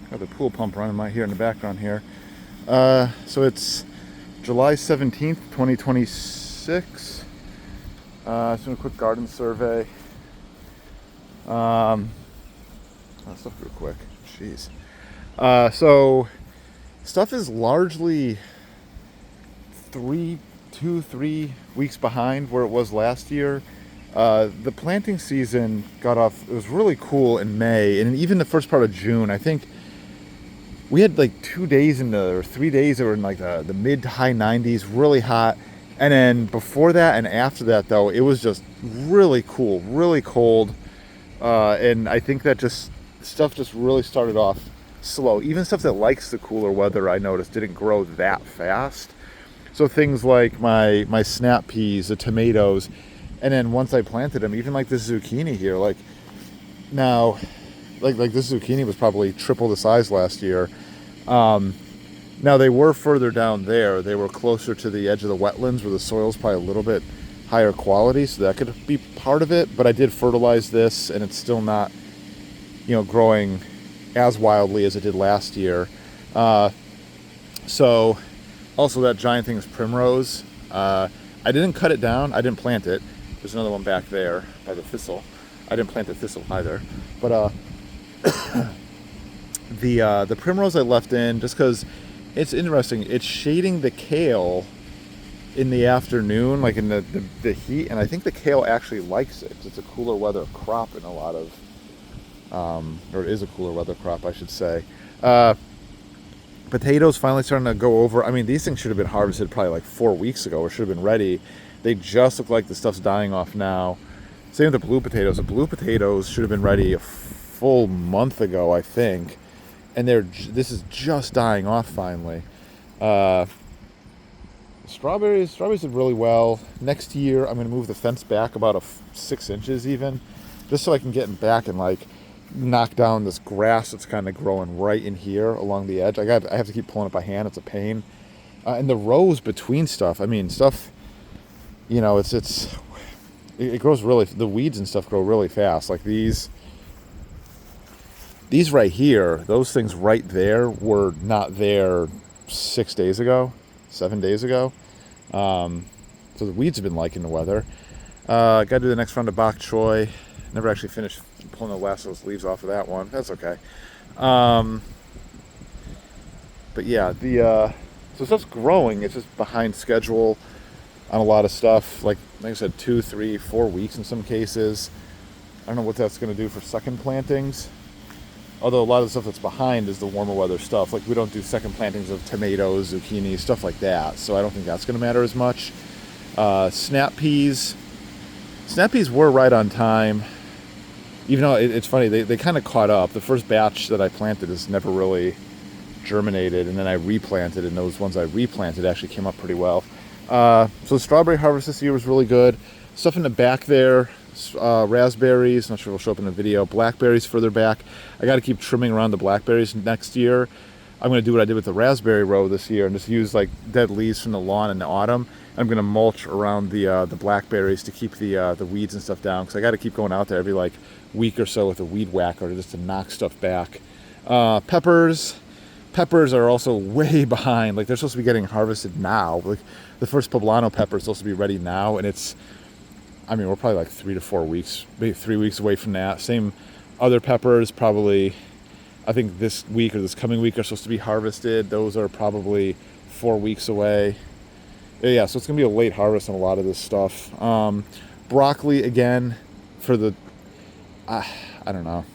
Got the pool pump running right here in the background here. So it's July 17th, 2026. Just doing a quick garden survey. Stuff real quick. Jeez. So stuff is largely 3 weeks behind where it was last year. The planting season got off, it was really cool in May, and even the first part of June. I think we had like 2 days or 3 days that were in like the mid to high 90s, really hot. And then before that and after that, though, it was just really cool, really cold. And I think that stuff just really started off slow. Even stuff that likes the cooler weather, I noticed, didn't grow that fast. So things like my snap peas, the tomatoes, and then once I planted them, even like this zucchini here, like now, like this zucchini was probably triple the size last year. Now they were further down there. They were closer to the edge of the wetlands where the soil's probably a little bit higher quality, so that could be part of it. But I did fertilize this, and it's still not, growing as wildly as it did last year. So also that giant thing is primrose. I didn't cut it down. I didn't plant it. There's another one back there by the thistle. I didn't plant the thistle either. But the primrose I left in just because it's interesting. It's shading the kale in the afternoon, like in the heat, and I think the kale actually likes it. It's a cooler weather crop in a lot of, or it is a cooler weather crop, I should say. Potatoes finally starting to go over. I mean, these things should have been harvested probably like 4 weeks ago, or should have been ready. They just look like the stuff's dying off now. Same with the blue potatoes. The blue potatoes should have been ready a full month ago, I think. And this is just dying off finally. Strawberries did really well. Next year, I'm going to move the fence back about 6 inches even, just so I can get back and like knock down this grass that's kind of growing right in here along the edge. I have to keep pulling it by hand. It's a pain. And the rows between stuff. I mean, stuff. It grows really. The weeds and stuff grow really fast. Like these right here, those things right there were not there 6 days ago, 7 days ago. So the weeds have been liking the weather. Got to do the next round of bok choy. Never actually finished pulling the last of those leaves off of that one. That's okay. But yeah, so stuff's growing. It's just behind schedule on a lot of stuff. Like I said, 2, 3, 4 weeks in some cases. I don't know what that's going to do for second plantings. Although a lot of the stuff that's behind is the warmer weather stuff. Like we don't do second plantings of tomatoes, zucchini, stuff like that. So I don't think that's going to matter as much. Snap peas were right on time. Even though it's funny, they kind of caught up. The first batch that I planted has never really germinated. And then I replanted, and those ones I replanted actually came up pretty well. So the strawberry harvest this year was really good. Stuff in the back there. Raspberries, not sure if it'll show up in the video. Blackberries further back. I got to keep trimming around the blackberries next year. I'm going to do what I did with the raspberry row this year and just use like dead leaves from the lawn in the autumn. I'm going to mulch around the blackberries to keep the weeds and stuff down, because I got to keep going out there every like week or so with a weed whacker just to knock stuff back. Peppers are also way behind. Like they're supposed to be getting harvested now. Like the first poblano pepper is supposed to be ready now, and we're probably like 3 to 4 weeks, maybe 3 weeks away from that. Same other peppers, probably, I think this week or this coming week are supposed to be harvested. Those are probably 4 weeks away. Yeah, so it's going to be a late harvest on a lot of this stuff. Broccoli, again, I don't know.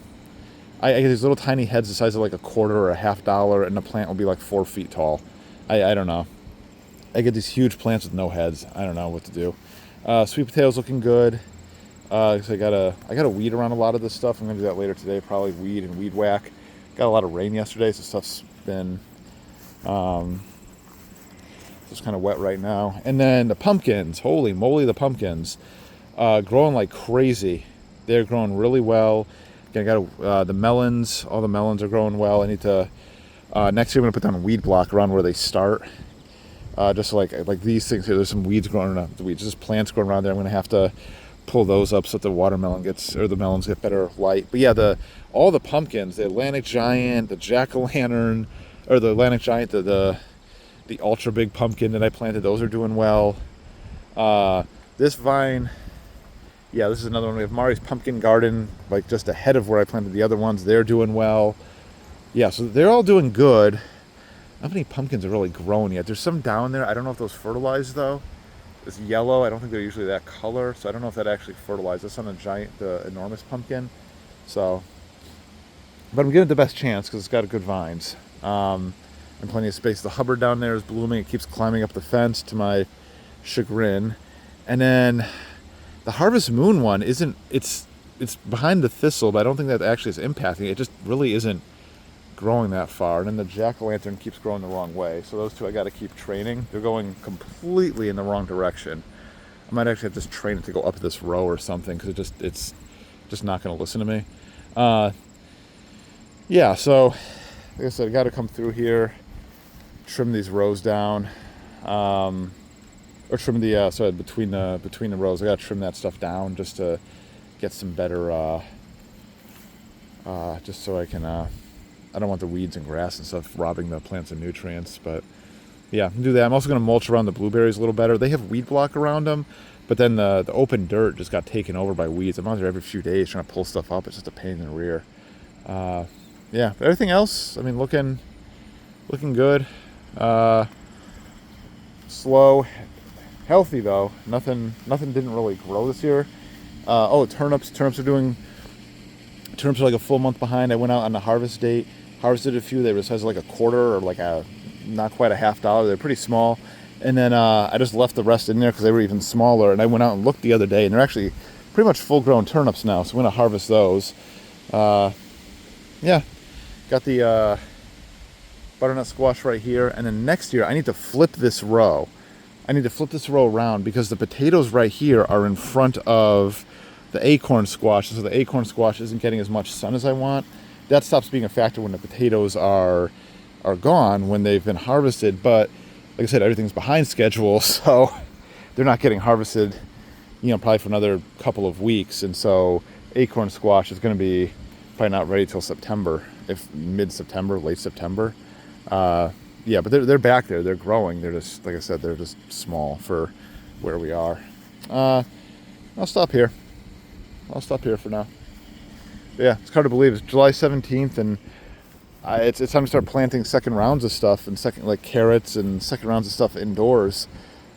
I get these little tiny heads the size of like a quarter or a $50, and the plant will be like 4 feet tall. I don't know. I get these huge plants with no heads. I don't know what to do. Sweet potatoes looking good. So I gotta weed around a lot of this stuff. I'm gonna do that later today. Probably weed and weed whack. Got a lot of rain yesterday, so stuff's been just kind of wet right now. And then the pumpkins, holy moly, the pumpkins, growing like crazy. They're growing really well. Again, I got the melons. All the melons are growing well. I need to next year I'm gonna put down a weed block around where they start. Just like these things here, there's some weeds growing around the weeds, just plants growing around there. I'm gonna have to pull those up so that the watermelon gets, or the melons get better light. But yeah, all the pumpkins, the Atlantic Giant, the Jack-o'-lantern, or the Atlantic Giant, the ultra big pumpkin that I planted, those are doing well. This vine, yeah, this is another one. We have Mari's Pumpkin Garden, like just ahead of where I planted the other ones. They're doing well. Yeah, so they're all doing good. Not many pumpkins are really growing yet. There's some down there. I don't know if those fertilize though. It's yellow. I don't think they're usually that color, so I don't know if that actually fertilizes. That's on the enormous pumpkin. So, but I'm giving it the best chance because it's got good vines and plenty of space. The Hubbard down there is blooming. It keeps climbing up the fence to my chagrin. And then the Harvest Moon one isn't. It's behind the thistle, but I don't think that actually is impacting it. It just really isn't growing that far. And then the jack-o'-lantern keeps growing the wrong way, so those two I got to keep training. They're going completely in the wrong direction. I might actually have to just train it to go up this row or something, because it's just not going to listen to me. Yeah, so like I said, I got to come through here, trim these rows down, or trim the between the rows. I got to trim that stuff down just to get some better just so I can I don't want the weeds and grass and stuff robbing the plants of nutrients, but yeah, do that. I'm also going to mulch around the blueberries a little better. They have weed block around them, but then the open dirt just got taken over by weeds. I'm out there every few days trying to pull stuff up. It's just a pain in the rear. Yeah, but everything else, I mean, looking good. Slow, healthy though. Nothing didn't really grow this year. Turnips are like a full month behind. I went out on the harvest date, harvested a few. They were the size of like a quarter or like not quite a $50. They're pretty small. And then I just left the rest in there because they were even smaller. And I went out and looked the other day, and they're actually pretty much full-grown turnips now. So I'm going to harvest those. Yeah, got the butternut squash right here. And then next year, I need to flip this row. I need to flip this row around because the potatoes right here are in front of the acorn squash, so the acorn squash isn't getting as much sun as I want. That stops being a factor when the potatoes are gone, when they've been harvested. But like I said, everything's behind schedule, so they're not getting harvested, probably for another couple of weeks. And so acorn squash is going to be probably not ready till September, if mid-September, late September. Yeah, but they're back there. They're growing. They're just, like I said, they're just small for where we are. I'll stop here. For now. But yeah, it's hard to believe. It's July 17th, and it's time to start planting second rounds of stuff, and like carrots and second rounds of stuff indoors.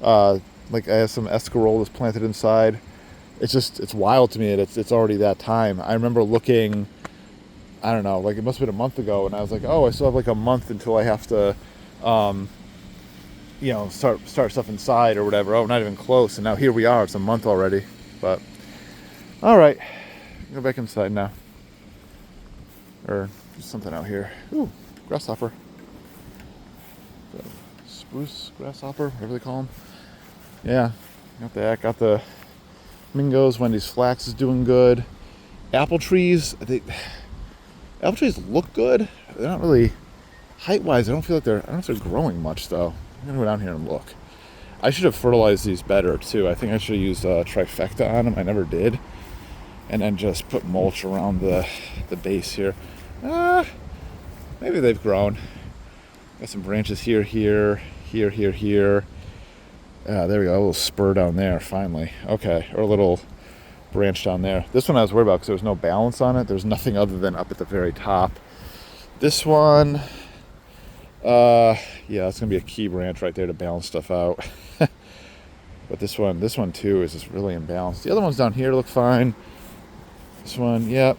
Like I have some escarolas planted inside. It's wild to me that it's already that time. I remember looking, I don't know, like it must have been a month ago, and I was like, oh, I still have like a month until I have to, start stuff inside or whatever. Oh, not even close. And now here we are. It's a month already, but. All right, go back inside now. Or there's something out here. Ooh, grasshopper. Spruce grasshopper, whatever they call them. Yeah, got that. Got the Mingos. Wendy's flax is doing good. Apple trees look good. They're not really height-wise. I don't know if they're growing much though. I'm gonna go down here and look. I should have fertilized these better too. I think I should have used trifecta on them. I never did. And then just put mulch around the base here. Maybe they've grown. Got some branches here. There we go, a little spur down there, finally. Okay, or a little branch down there. This one I was worried about because there was no balance on it. There's nothing other than up at the very top. This one, yeah, that's gonna be a key branch right there to balance stuff out. But this one too is just really imbalanced. The other ones down here look fine. This one, yep.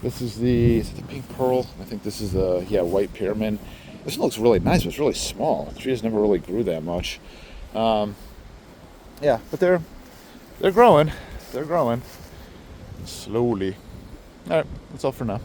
Is it the pink pearl? I think this is the, white pyramid. This one looks really nice, but it's really small. The trees never really grew that much. Yeah, but they're growing. They're growing slowly. All right, that's all for now.